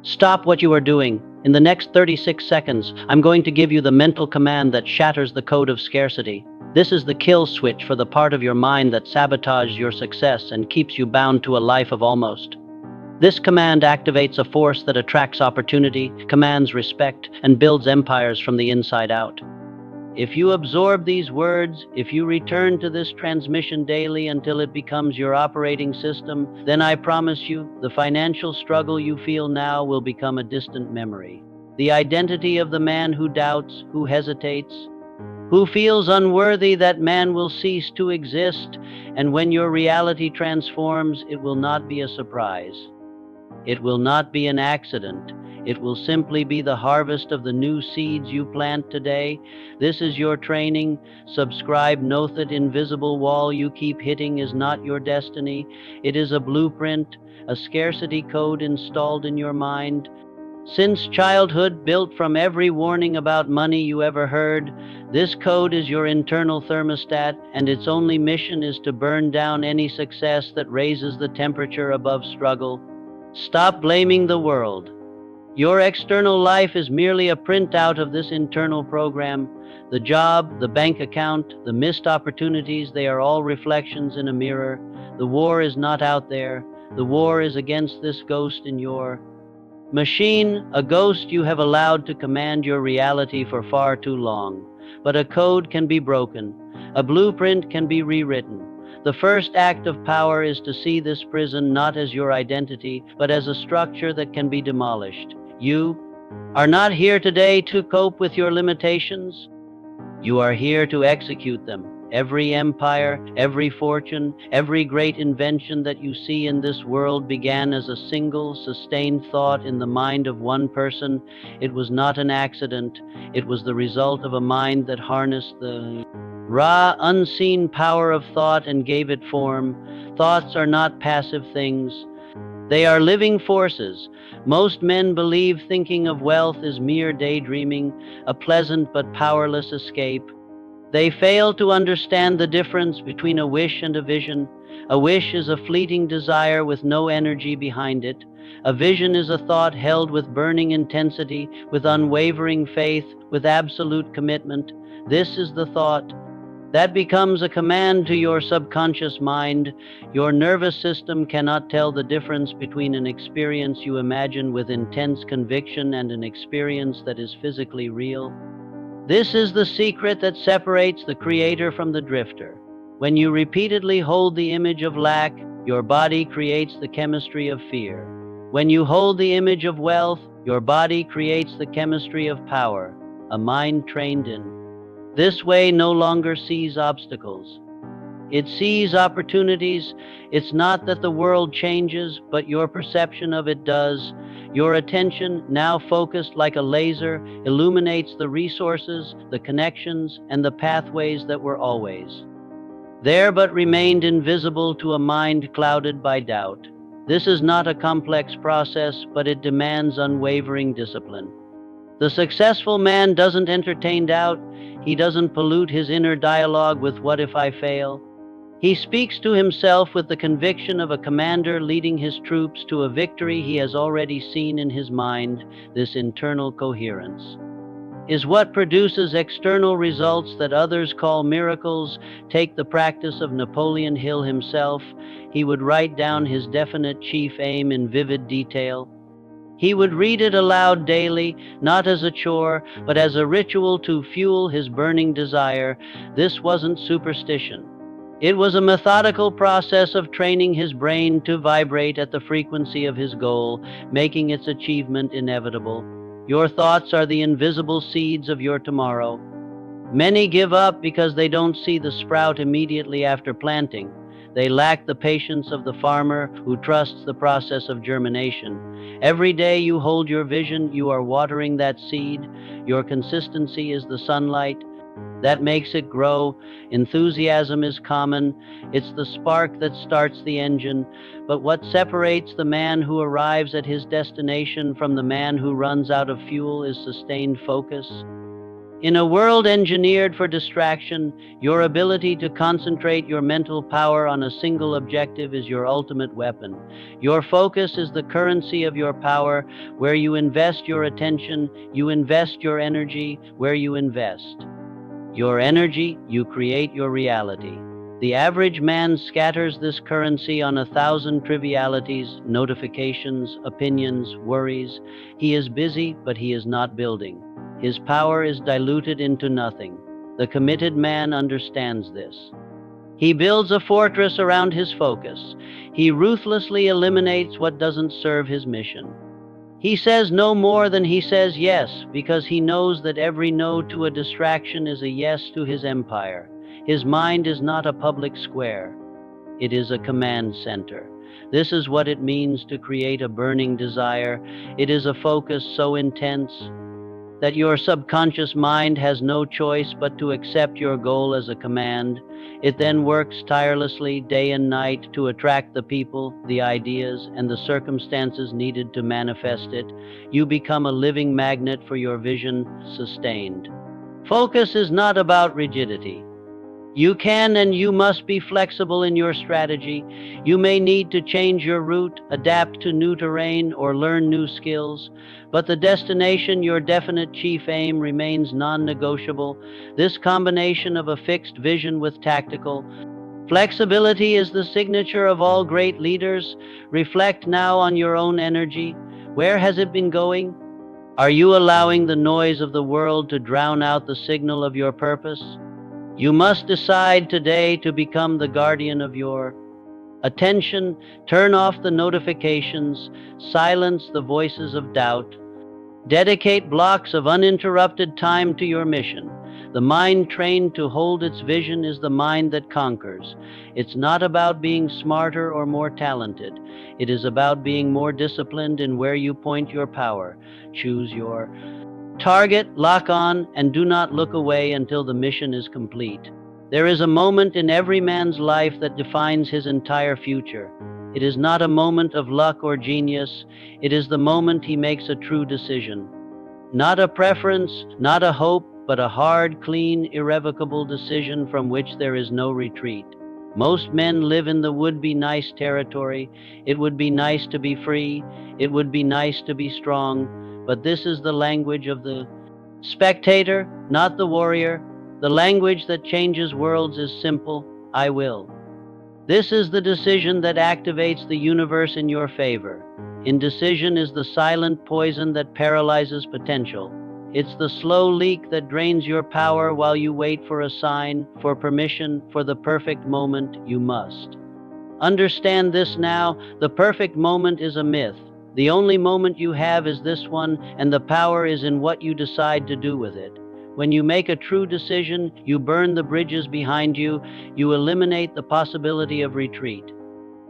Stop what you are doing. In the next 36 seconds, I'm going to give you the mental command that shatters the code of scarcity. This is the kill switch for the part of your mind that sabotages your success and keeps you bound to a life of almost. This command activates a force that attracts opportunity, commands respect, and builds empires from the inside out. If you absorb these words, if you return to this transmission daily until it becomes your operating system, then I promise you, the financial struggle you feel now will become a distant memory. The identity of the man who doubts, who hesitates, who feels unworthy, that man will cease to exist, and when your reality transforms, it will not be a surprise. It will not be an accident. It will simply be the harvest of the new seeds you plant today. This is your training. Subscribe. Note that invisible wall you keep hitting is not your destiny. It is a blueprint, a scarcity code installed in your mind. Since childhood, built from every warning about money you ever heard, this code is your internal thermostat, and its only mission is to burn down any success that raises the temperature above struggle. Stop blaming the world. Your external life is merely a printout of this internal program. The job, the bank account, the missed opportunities, they are all reflections in a mirror. The war is not out there. The war is against this ghost in your machine, a ghost you have allowed to command your reality for far too long. But a code can be broken. A blueprint can be rewritten. The first act of power is to see this prison not as your identity, but as a structure that can be demolished. You are not here today to cope with your limitations. You are here to execute them. Every empire, every fortune, every great invention that you see in this world began as a single, sustained thought in the mind of one person. It was not an accident. It was the result of a mind that harnessed the raw, unseen power of thought and gave it form. Thoughts are not passive things. They are living forces. Most men believe thinking of wealth is mere daydreaming, a pleasant but powerless escape. They fail to understand the difference between a wish and a vision. A wish is a fleeting desire with no energy behind it. A vision is a thought held with burning intensity, with unwavering faith, with absolute commitment. This is the thought that becomes a command to your subconscious mind. Your nervous system cannot tell the difference between an experience you imagine with intense conviction and an experience that is physically real. This is the secret that separates the creator from the drifter. When you repeatedly hold the image of lack, your body creates the chemistry of fear. When you hold the image of wealth, your body creates the chemistry of power, a mind trained in this way no longer sees obstacles. It sees opportunities. It's not that the world changes, but your perception of it does. Your attention, now focused like a laser, illuminates the resources, the connections, and the pathways that were always there but remained invisible to a mind clouded by doubt. This is not a complex process, but it demands unwavering discipline. The successful man doesn't entertain doubt. He doesn't pollute his inner dialogue with "what if I fail?" He speaks to himself with the conviction of a commander leading his troops to a victory he has already seen in his mind. This internal coherence is what produces external results that others call miracles. Take the practice of Napoleon Hill himself. He would write down his definite chief aim in vivid detail. He would read it aloud daily, not as a chore, but as a ritual to fuel his burning desire. This wasn't superstition. It was a methodical process of training his brain to vibrate at the frequency of his goal, making its achievement inevitable. Your thoughts are the invisible seeds of your tomorrow. Many give up because they don't see the sprout immediately after planting. They lack the patience of the farmer who trusts the process of germination. Every day you hold your vision, you are watering that seed. Your consistency is the sunlight that makes it grow. Enthusiasm is common. It's the spark that starts the engine. But what separates the man who arrives at his destination from the man who runs out of fuel is sustained focus. In a world engineered for distraction, your ability to concentrate your mental power on a single objective is your ultimate weapon. Your focus is the currency of your power. Where you invest your attention, you invest your energy. Where you invest your energy, you create your reality. The average man scatters this currency on 1,000 trivialities, notifications, opinions, worries. He is busy, but he is not building. His power is diluted into nothing. The committed man understands this. He builds a fortress around his focus. He ruthlessly eliminates what doesn't serve his mission. He says no more than he says yes, because he knows that every no to a distraction is a yes to his empire. His mind is not a public square, it is a command center. This is what it means to create a burning desire. It is a focus so intense that your subconscious mind has no choice but to accept your goal as a command. It then works tirelessly day and night to attract the people, the ideas, and the circumstances needed to manifest it. You become a living magnet for your vision, sustained. Focus is not about rigidity. You can and you must be flexible in your strategy. You may need to change your route, adapt to new terrain, or learn new skills, but the destination, your definite chief aim, remains non-negotiable. This combination of a fixed vision with tactical flexibility is the signature of all great leaders. Reflect now on your own energy. Where has it been going? Are you allowing the noise of the world to drown out the signal of your purpose? You must decide today to become the guardian of your attention. Turn off the notifications, silence the voices of doubt, dedicate blocks of uninterrupted time to your mission. The mind trained to hold its vision is the mind that conquers. It's not about being smarter or more talented. It is about being more disciplined in where you point your power. Choose your target, lock on, and do not look away until the mission is complete. There is a moment in every man's life that defines his entire future. It is not a moment of luck or genius. It is the moment he makes a true decision. Not a preference, not a hope, but a hard, clean, irrevocable decision from which there is no retreat. Most men live in the would-be nice territory. It would be nice to be free. It would be nice to be strong. But this is the language of the spectator, not the warrior. The language that changes worlds is simple: I will. This is the decision that activates the universe in your favor. Indecision is the silent poison that paralyzes potential. It's the slow leak that drains your power while you wait for a sign, for permission, for the perfect moment. You must understand this now. The perfect moment is a myth. The only moment you have is this one, and the power is in what you decide to do with it. When you make a true decision, you burn the bridges behind you. You eliminate the possibility of retreat.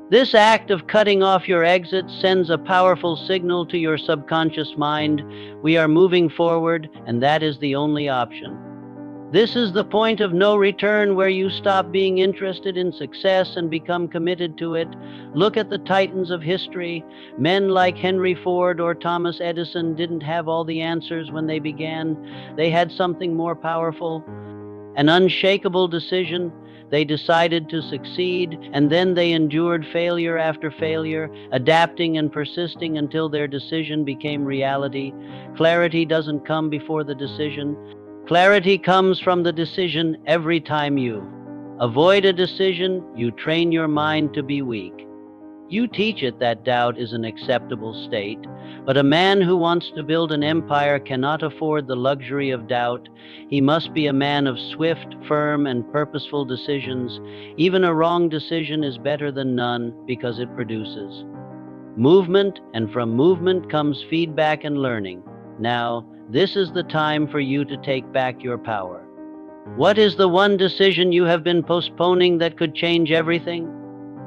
This act of cutting off your exit sends a powerful signal to your subconscious mind. We are moving forward, and that is the only option. This is the point of no return, where you stop being interested in success and become committed to it. Look at the titans of history. Men like Henry Ford or Thomas Edison didn't have all the answers when they began. They had something more powerful, an unshakable decision. They decided to succeed, and then they endured failure after failure, adapting and persisting until their decision became reality. Clarity doesn't come before the decision. Clarity comes from the decision. Every time you avoid a decision, you train your mind to be weak. You teach it that doubt is an acceptable state, but a man who wants to build an empire cannot afford the luxury of doubt. He must be a man of swift, firm, and purposeful decisions. Even a wrong decision is better than none, because it produces movement, and from movement comes feedback and learning. Now, this is the time for you to take back your power. What is the one decision you have been postponing that could change everything?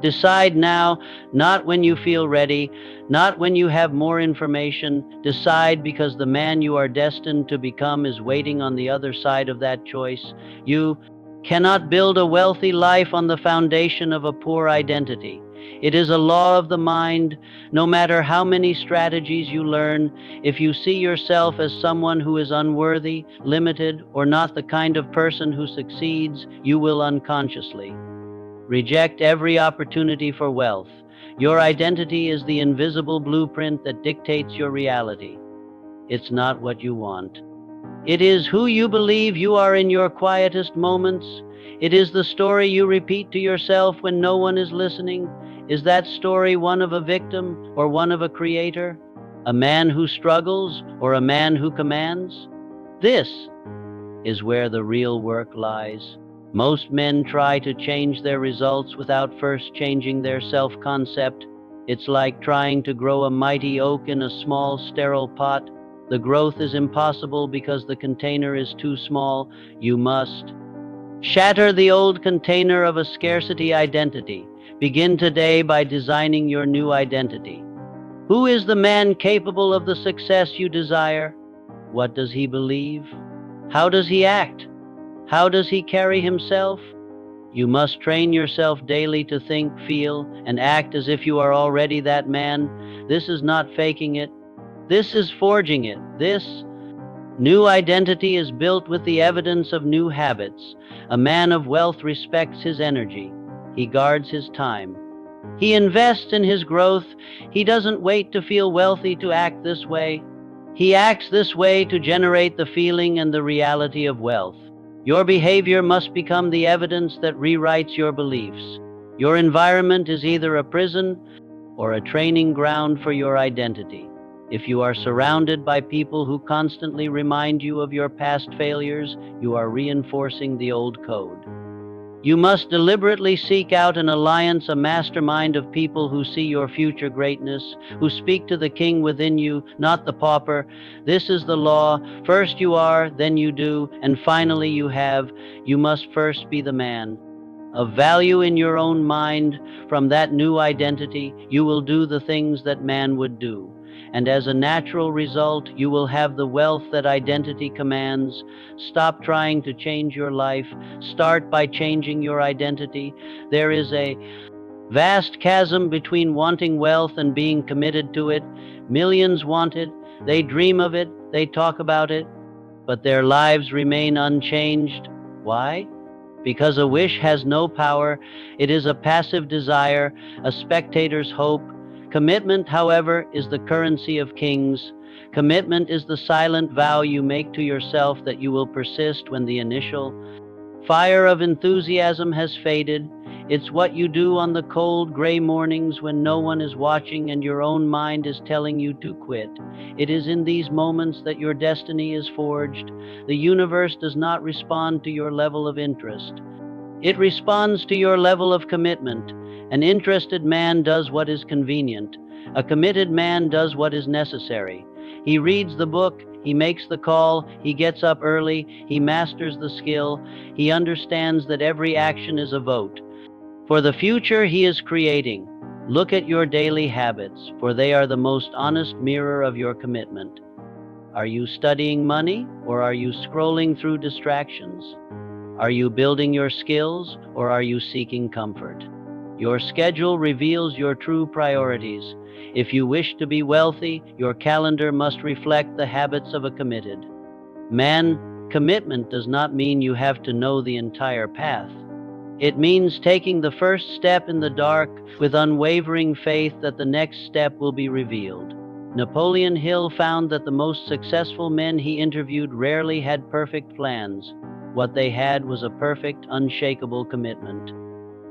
Decide now, not when you feel ready, not when you have more information. Decide, because the man you are destined to become is waiting on the other side of that choice. You cannot build a wealthy life on the foundation of a poor identity. It is a law of the mind. No matter how many strategies you learn, if you see yourself as someone who is unworthy, limited, or not the kind of person who succeeds, you will unconsciously reject every opportunity for wealth. Your identity is the invisible blueprint that dictates your reality. It's not what you want. It is who you believe you are in your quietest moments. It is the story you repeat to yourself when no one is listening. Is that story one of a victim or one of a creator? A man who struggles or a man who commands? This is where the real work lies. Most men try to change their results without first changing their self-concept. It's like trying to grow a mighty oak in a small, sterile pot. The growth is impossible because the container is too small. You must shatter the old container of a scarcity identity. Begin today by designing your new identity. Who is the man capable of the success you desire? What does he believe? How does he act? How does he carry himself? You must train yourself daily to think, feel, and act as if you are already that man. This is not faking it. This is forging it. This new identity is built with the evidence of new habits. A man of wealth respects his energy. He guards his time. He invests in his growth. He doesn't wait to feel wealthy to act this way. He acts this way to generate the feeling and the reality of wealth. Your behavior must become the evidence that rewrites your beliefs. Your environment is either a prison or a training ground for your identity. If you are surrounded by people who constantly remind you of your past failures, you are reinforcing the old code. You must deliberately seek out an alliance, a mastermind of people who see your future greatness, who speak to the king within you, not the pauper. This is the law. First you are, then you do, and finally you have. You must first be the man. Of value in your own mind, from that new identity, you will do the things that man would do. And as a natural result, you will have the wealth that identity commands. Stop trying to change your life. Start by changing your identity. There is a vast chasm between wanting wealth and being committed to it. Millions want it. They dream of it. They talk about it. But their lives remain unchanged. Why? Because a wish has no power. It is a passive desire, a spectator's hope. Commitment, however, is the currency of kings. Commitment is the silent vow you make to yourself that you will persist when the initial fire of enthusiasm has faded. It's what you do on the cold, gray mornings when no one is watching and your own mind is telling you to quit. It is in these moments that your destiny is forged. The universe does not respond to your level of interest. It responds to your level of commitment. An interested man does what is convenient. A committed man does what is necessary. He reads the book, he makes the call, he gets up early, he masters the skill, he understands that every action is a vote. For the future he is creating. Look at your daily habits, for they are the most honest mirror of your commitment. Are you studying money, or are you scrolling through distractions? Are you building your skills, or are you seeking comfort? Your schedule reveals your true priorities. If you wish to be wealthy, your calendar must reflect the habits of a committed man. Commitment does not mean you have to know the entire path. It means taking the first step in the dark with unwavering faith that the next step will be revealed. Napoleon Hill found that the most successful men he interviewed rarely had perfect plans. What they had was a perfect, unshakable commitment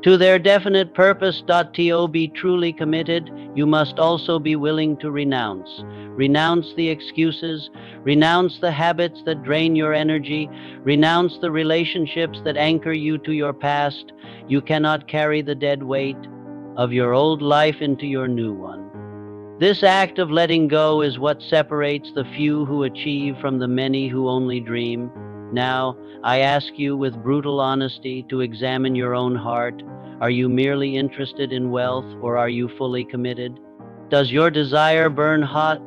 to their definite purpose. To be truly committed, you must also be willing to renounce. Renounce the excuses, renounce the habits that drain your energy, renounce the relationships that anchor you to your past. You cannot carry the dead weight of your old life into your new one. This act of letting go is what separates the few who achieve from the many who only dream. Now, I ask you with brutal honesty to examine your own heart. Are you merely interested in wealth, or are you fully committed? Does your desire burn hot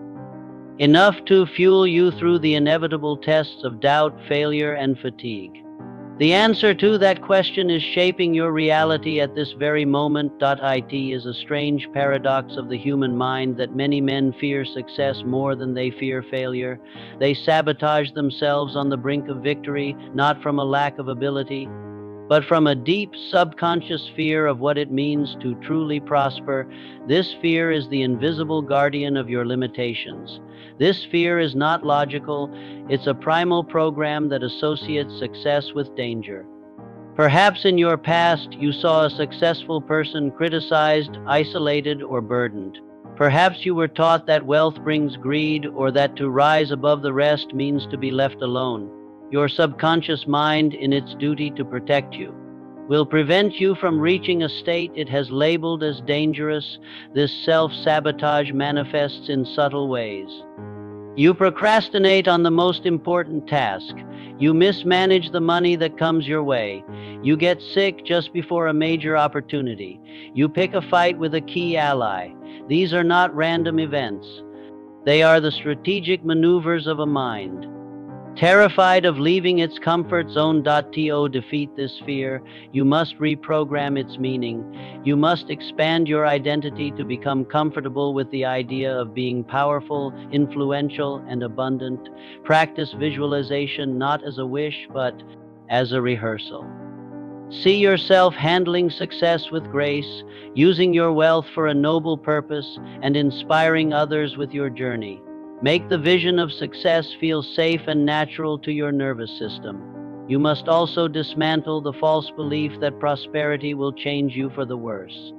enough to fuel you through the inevitable tests of doubt, failure, and fatigue? The answer to that question is shaping your reality at this very moment. It is a strange paradox of the human mind that many men fear success more than they fear failure. They sabotage themselves on the brink of victory, not from a lack of ability, but from a deep subconscious fear of what it means to truly prosper. This fear is the invisible guardian of your limitations. This fear is not logical, it's a primal program that associates success with danger. Perhaps in your past you saw a successful person criticized, isolated, or burdened. Perhaps you were taught that wealth brings greed or that to rise above the rest means to be left alone. Your subconscious mind, in its duty to protect you, will prevent you from reaching a state it has labeled as dangerous. This self-sabotage manifests in subtle ways. You procrastinate on the most important task. You mismanage the money that comes your way. You get sick just before a major opportunity. You pick a fight with a key ally. These are not random events. They are the strategic maneuvers of a mind. Terrified of leaving its comfort zone. To defeat this fear, you must reprogram its meaning. You must expand your identity to become comfortable with the idea of being powerful, influential, and abundant. Practice visualization not as a wish, but as a rehearsal. See yourself handling success with grace, using your wealth for a noble purpose, and inspiring others with your journey. Make the vision of success feel safe and natural to your nervous system. You must also dismantle the false belief that prosperity will change you for the worse.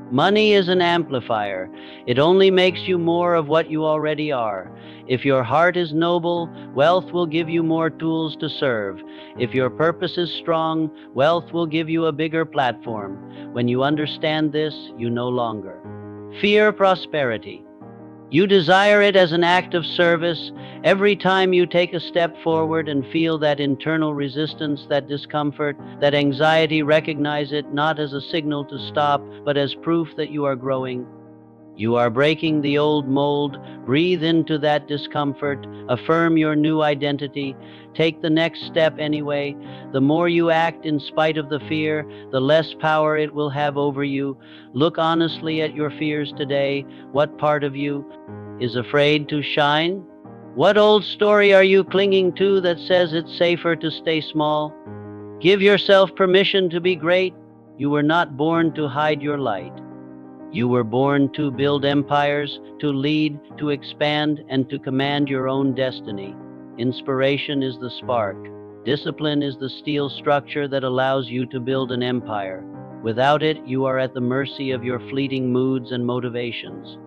Money is an amplifier. It only makes you more of what you already are. If your heart is noble, wealth will give you more tools to serve. If your purpose is strong, wealth will give you a bigger platform. When you understand this, you no longer fear prosperity. You desire it as an act of service. Every time you take a step forward and feel that internal resistance, that discomfort, that anxiety, recognize it not as a signal to stop, but as proof that you are growing. You are breaking the old mold. Breathe into that discomfort. Affirm your new identity. Take the next step anyway. The more you act in spite of the fear, the less power it will have over you. Look honestly at your fears today. What part of you is afraid to shine? What old story are you clinging to that says it's safer to stay small? Give yourself permission to be great. You were not born to hide your light. You were born to build empires, to lead, to expand, and to command your own destiny. Inspiration is the spark. Discipline is the steel structure that allows you to build an empire. Without it, you are at the mercy of your fleeting moods and motivations.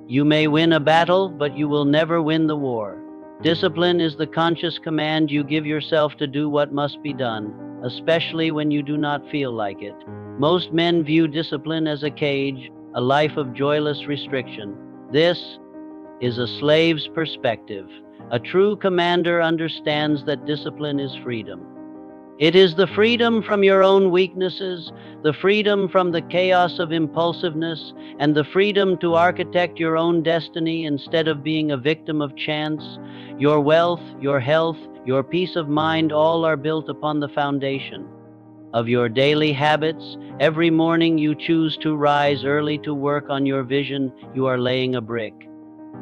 You may win a battle, but you will never win the war. Discipline is the conscious command you give yourself to do what must be done, especially when you do not feel like it. Most men view discipline as a cage, a life of joyless restriction. This is a slave's perspective. A true commander understands that discipline is freedom. It is the freedom from your own weaknesses, the freedom from the chaos of impulsiveness, and the freedom to architect your own destiny instead of being a victim of chance. Your wealth, your health, your peace of mind all are built upon the foundation of your daily habits. Every morning you choose to rise early to work on your vision, you are laying a brick.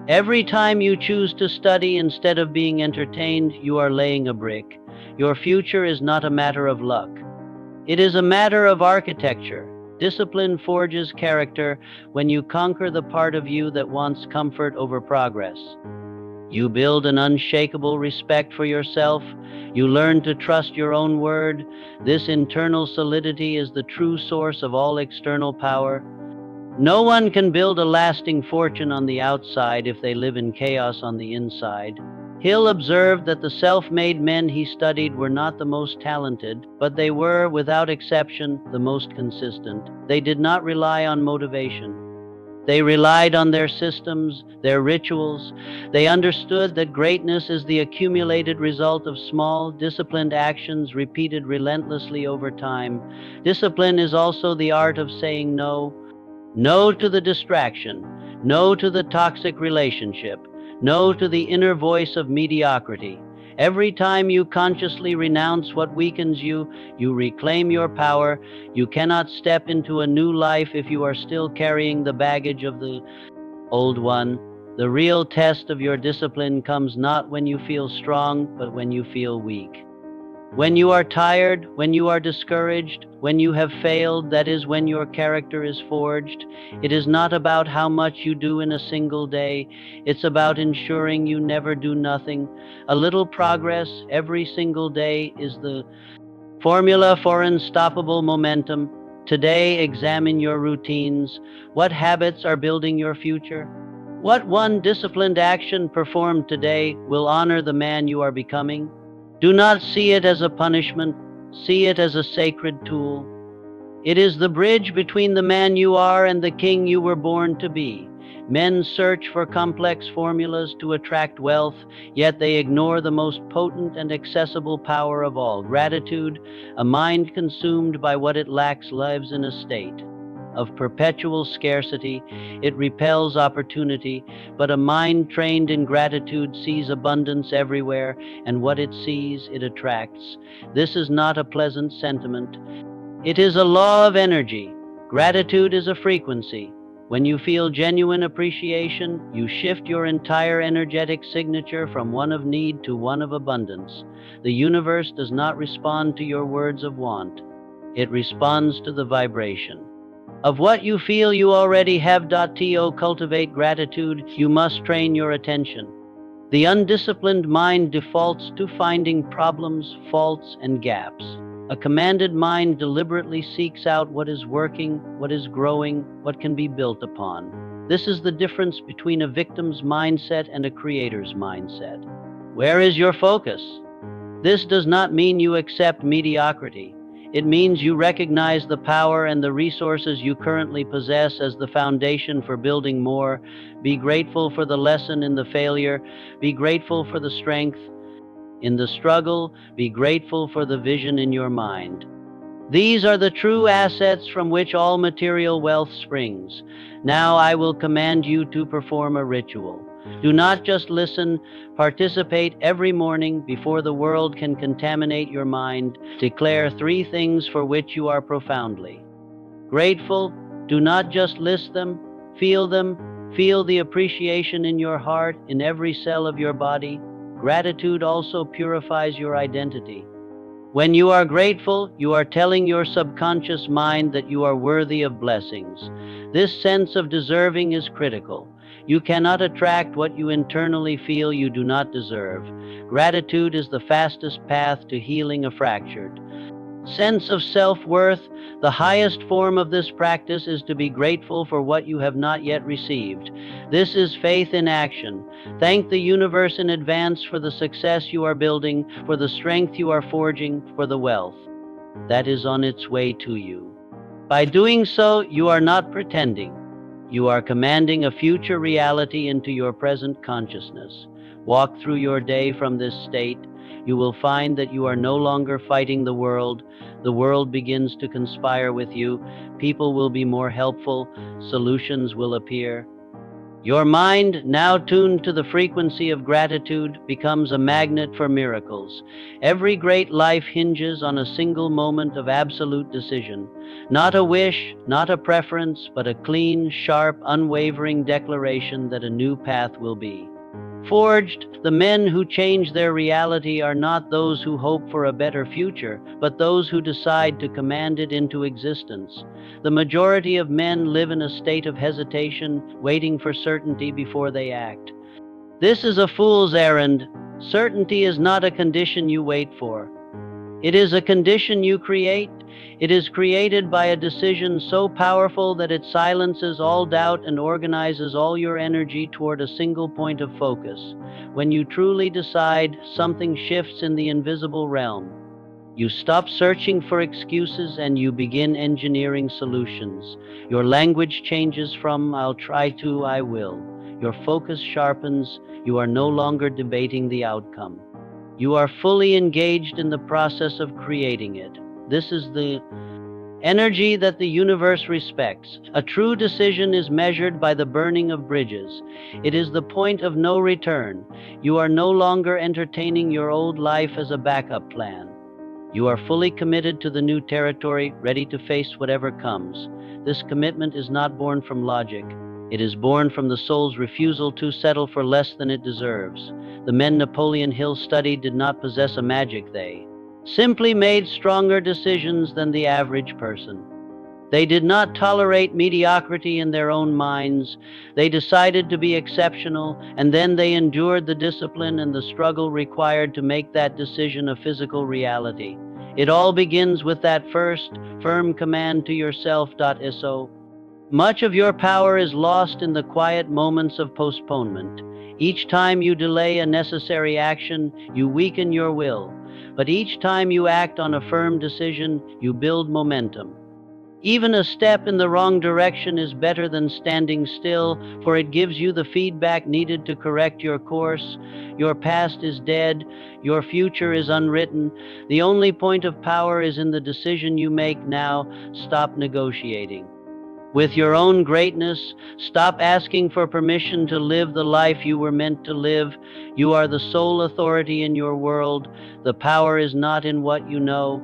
Every time you choose to study instead of being entertained, you are laying a brick. Your future is not a matter of luck. It is a matter of architecture. Discipline forges character when you conquer the part of you that wants comfort over progress. You build an unshakable respect for yourself. You learn to trust your own word. This internal solidity is the true source of all external power. No one can build a lasting fortune on the outside if they live in chaos on the inside. Hill observed that the self-made men he studied were not the most talented, but they were, without exception, the most consistent. They did not rely on motivation. They relied on their systems, their rituals. They understood that greatness is the accumulated result of small, disciplined actions repeated relentlessly over time. Discipline is also the art of saying no. No to the distraction. No to the toxic relationship. No to the inner voice of mediocrity. Every time you consciously renounce what weakens you, you reclaim your power. You cannot step into a new life if you are still carrying the baggage of the old one. The real test of your discipline comes not when you feel strong, but when you feel weak. When you are tired, when you are discouraged, when you have failed, that is when your character is forged. It is not about how much you do in a single day, it's about ensuring you never do nothing. A little progress every single day is the formula for unstoppable momentum. Today, examine your routines. What habits are building your future? What one disciplined action performed today will honor the man you are becoming? Do not see it as a punishment, see it as a sacred tool. It is the bridge between the man you are and the king you were born to be. Men search for complex formulas to attract wealth, yet they ignore the most potent and accessible power of all, gratitude. A mind consumed by what it lacks lives in a state of perpetual scarcity. It repels opportunity, but a mind trained in gratitude sees abundance everywhere, and what it sees, it attracts. This is not a pleasant sentiment. It is a law of energy. Gratitude is a frequency. When you feel genuine appreciation, you shift your entire energetic signature from one of need to one of abundance. The universe does not respond to your words of want. It responds to the vibration of what you feel you already have. To cultivate gratitude, you must train your attention. The undisciplined mind defaults to finding problems, faults, and gaps. A commanded mind deliberately seeks out what is working, what is growing, what can be built upon. This is the difference between a victim's mindset and a creator's mindset. Where is your focus? This does not mean you accept mediocrity. It means you recognize the power and the resources you currently possess as the foundation for building more. Be grateful for the lesson in the failure. Be grateful for the strength in the struggle. Be grateful for the vision in your mind. These are the true assets from which all material wealth springs. Now I will command you to perform a ritual. Do not just listen, participate every morning before the world can contaminate your mind. Declare three things for which you are profoundly grateful. Do not just list them, feel them. Feel the appreciation in your heart, in every cell of your body. Gratitude also purifies your identity. When you are grateful, you are telling your subconscious mind that you are worthy of blessings. This sense of deserving is critical. You cannot attract what you internally feel you do not deserve. Gratitude is the fastest path to healing a fractured sense of self-worth. The highest form of this practice is to be grateful for what you have not yet received. This is faith in action. Thank the universe in advance for the success you are building, for the strength you are forging, for the wealth that is on its way to you. By doing so, you are not pretending. You are commanding a future reality into your present consciousness. Walk through your day from this state. You will find that you are no longer fighting the world. The world begins to conspire with you. People will be more helpful. Solutions will appear. Your mind, now tuned to the frequency of gratitude, becomes a magnet for miracles. Every great life hinges on a single moment of absolute decision. Not a wish, not a preference, but a clean, sharp, unwavering declaration that a new path will be forged. The men who change their reality are not those who hope for a better future, but those who decide to command it into existence. The majority of men live in a state of hesitation, waiting for certainty before they act. This is a fool's errand. Certainty is not a condition you wait for. It is a condition you create. It is created by a decision so powerful that it silences all doubt and organizes all your energy toward a single point of focus. When you truly decide, something shifts in the invisible realm. You stop searching for excuses and you begin engineering solutions. Your language changes from "I'll try" to "I will." Your focus sharpens. You are no longer debating the outcome. You are fully engaged in the process of creating it. This is the energy that the universe respects. A true decision is measured by the burning of bridges. It is the point of no return. You are no longer entertaining your old life as a backup plan. You are fully committed to the new territory, ready to face whatever comes. This commitment is not born from logic. It is born from the soul's refusal to settle for less than it deserves. The men Napoleon Hill studied did not possess a magic. They simply made stronger decisions than the average person. They did not tolerate mediocrity in their own minds. They decided to be exceptional, and then they endured the discipline and the struggle required to make that decision a physical reality. It all begins with that first, firm command to yourself. So much of your power is lost in the quiet moments of postponement. Each time you delay a necessary action, you weaken your will. But each time you act on a firm decision, you build momentum. Even a step in the wrong direction is better than standing still, for it gives you the feedback needed to correct your course. Your past is dead, your future is unwritten. The only point of power is in the decision you make now. Stop negotiating with your own greatness. Stop asking for permission to live the life you were meant to live. You are the sole authority in your world. The power is not in what you know.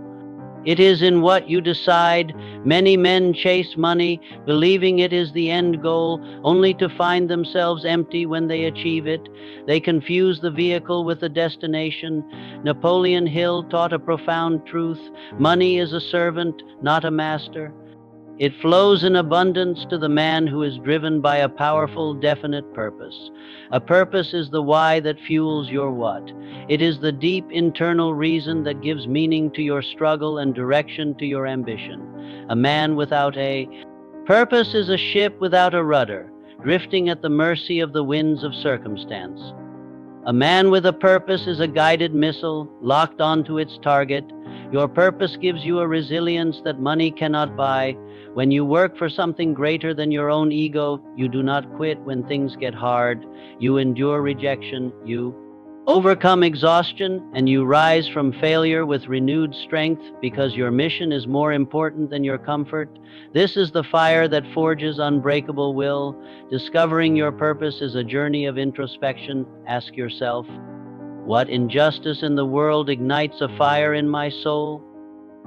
It is in what you decide. Many men chase money, believing it is the end goal, only to find themselves empty when they achieve it. They confuse the vehicle with the destination. Napoleon Hill taught a profound truth. Money is a servant, not a master. It flows in abundance to the man who is driven by a powerful, definite purpose. A purpose is the why that fuels your what. It is the deep internal reason that gives meaning to your struggle and direction to your ambition. A man without a purpose is a ship without a rudder, drifting at the mercy of the winds of circumstance. A man with a purpose is a guided missile locked onto its target. Your purpose gives you a resilience that money cannot buy. When you work for something greater than your own ego, you do not quit when things get hard. You endure rejection. You overcome exhaustion, and you rise from failure with renewed strength because your mission is more important than your comfort. This is the fire that forges unbreakable will. Discovering your purpose is a journey of introspection. Ask yourself, what injustice in the world ignites a fire in my soul?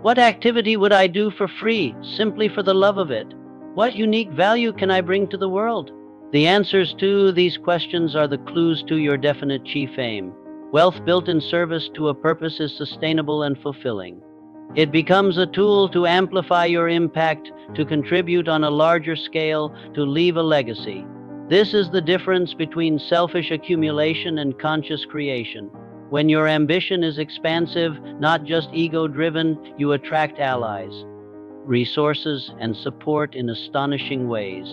What activity would I do for free, simply for the love of it? What unique value can I bring to the world? The answers to these questions are the clues to your definite chief aim. Wealth built in service to a purpose is sustainable and fulfilling. It becomes a tool to amplify your impact, to contribute on a larger scale, to leave a legacy. This is the difference between selfish accumulation and conscious creation. When your ambition is expansive, not just ego-driven, you attract allies, resources, and support in astonishing ways.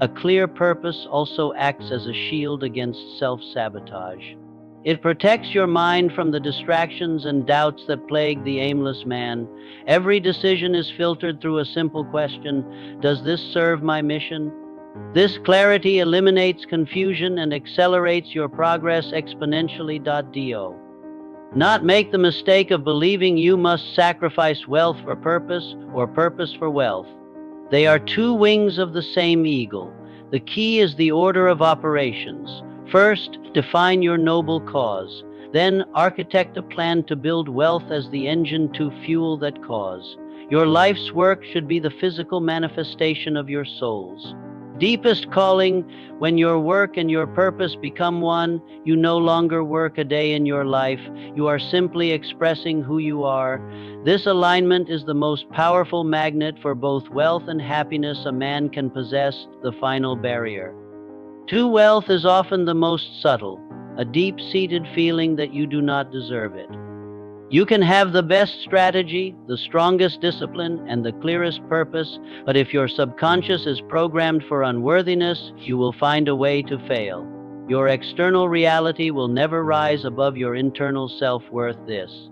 A clear purpose also acts as a shield against self-sabotage. It protects your mind from the distractions and doubts that plague the aimless man. Every decision is filtered through a simple question: does this serve my mission? This clarity eliminates confusion and accelerates your progress exponentially. Do not make the mistake of believing you must sacrifice wealth for purpose or purpose for wealth. They are two wings of the same eagle. The key is the order of operations. First, define your noble cause. Then, architect a plan to build wealth as the engine to fuel that cause. Your life's work should be the physical manifestation of your soul's deepest calling. When your work and your purpose become one, you no longer work a day in your life. You are simply expressing who you are. This alignment is the most powerful magnet for both wealth and happiness a man can possess, the final barrier to wealth is often the most subtle, a deep-seated feeling that you do not deserve it. You can have the best strategy, the strongest discipline, and the clearest purpose, but if your subconscious is programmed for unworthiness, you will find a way to fail. Your external reality will never rise above your internal self-worth. This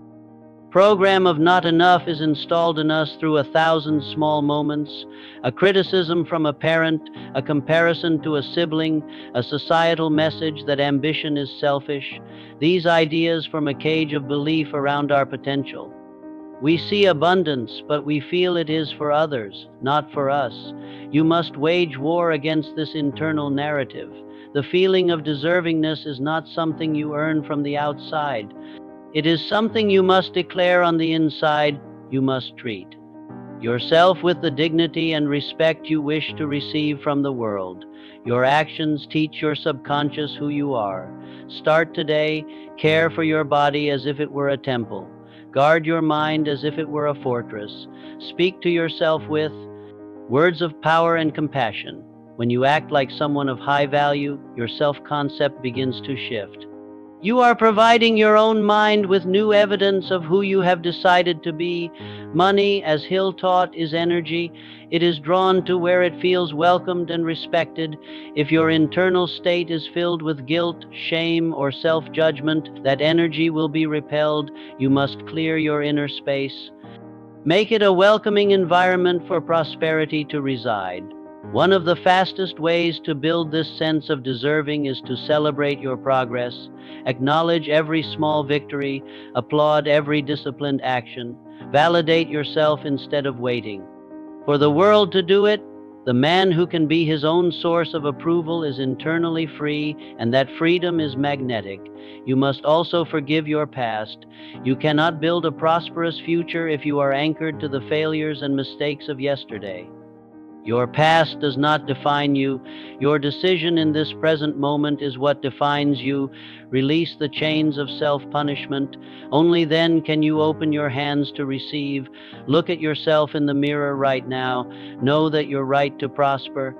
program of not enough is installed in us through 1,000 small moments: a criticism from a parent, a comparison to a sibling, a societal message that ambition is selfish. These ideas form a cage of belief around our potential. We see abundance, but we feel it is for others, not for us. You must wage war against this internal narrative. The feeling of deservingness is not something you earn from the outside. It is something you must declare on the inside. You must treat yourself with the dignity and respect you wish to receive from the world. Your actions teach your subconscious who you are. Start today. Care for your body as if it were a temple. Guard your mind as if it were a fortress. Speak to yourself with words of power and compassion. When you act like someone of high value, your self-concept begins to shift. You are providing your own mind with new evidence of who you have decided to be. Money, as Hill taught, is energy. It is drawn to where it feels welcomed and respected. If your internal state is filled with guilt, shame, or self-judgment, that energy will be repelled. You must clear your inner space. Make it a welcoming environment for prosperity to reside. One of the fastest ways to build this sense of deserving is to celebrate your progress. Acknowledge every small victory, applaud every disciplined action, validate yourself instead of waiting for the world to do it. The man who can be his own source of approval is internally free, and that freedom is magnetic. You must also forgive your past. You cannot build a prosperous future if you are anchored to the failures and mistakes of yesterday. Your past does not define you. Your decision in this present moment is what defines you. Release the chains of self-punishment. Only then can you open your hands to receive. Look at yourself in the mirror right now. Know that your right to prosper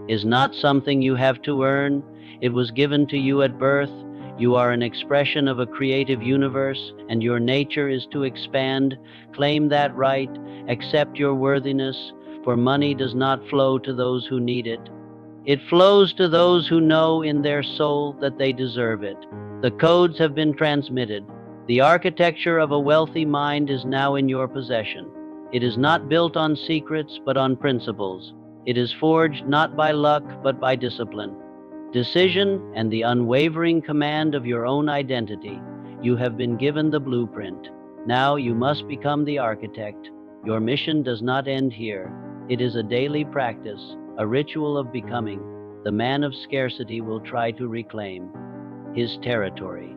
is not something you have to earn. It was given to you at birth. You are an expression of a creative universe, and your nature is to expand. Claim that right. Accept your worthiness. For money does not flow to those who need it. It flows to those who know in their soul that they deserve it. The codes have been transmitted. The architecture of a wealthy mind is now in your possession. It is not built on secrets, but on principles. It is forged not by luck, but by discipline, decision, and the unwavering command of your own identity. You have been given the blueprint. Now you must become the architect. Your mission does not end here. It is a daily practice, a ritual of becoming. The man of scarcity will try to reclaim his territory.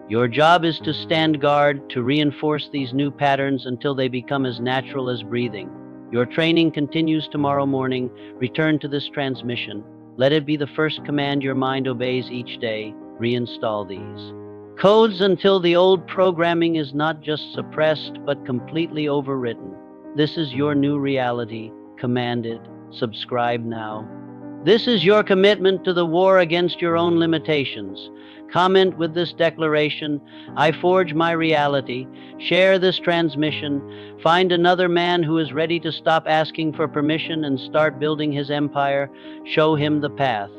Your job is to stand guard, to reinforce these new patterns until they become as natural as breathing. Your training continues tomorrow morning. Return to this transmission. Let it be the first command your mind obeys each day. Reinstall these codes until the old programming is not just suppressed, but completely overwritten. This is your new reality. Command it. Subscribe now. This is your commitment to the war against your own limitations. Comment with this declaration: I forge my reality. Share this transmission. Find another man who is ready to stop asking for permission and start building his empire. Show him the path.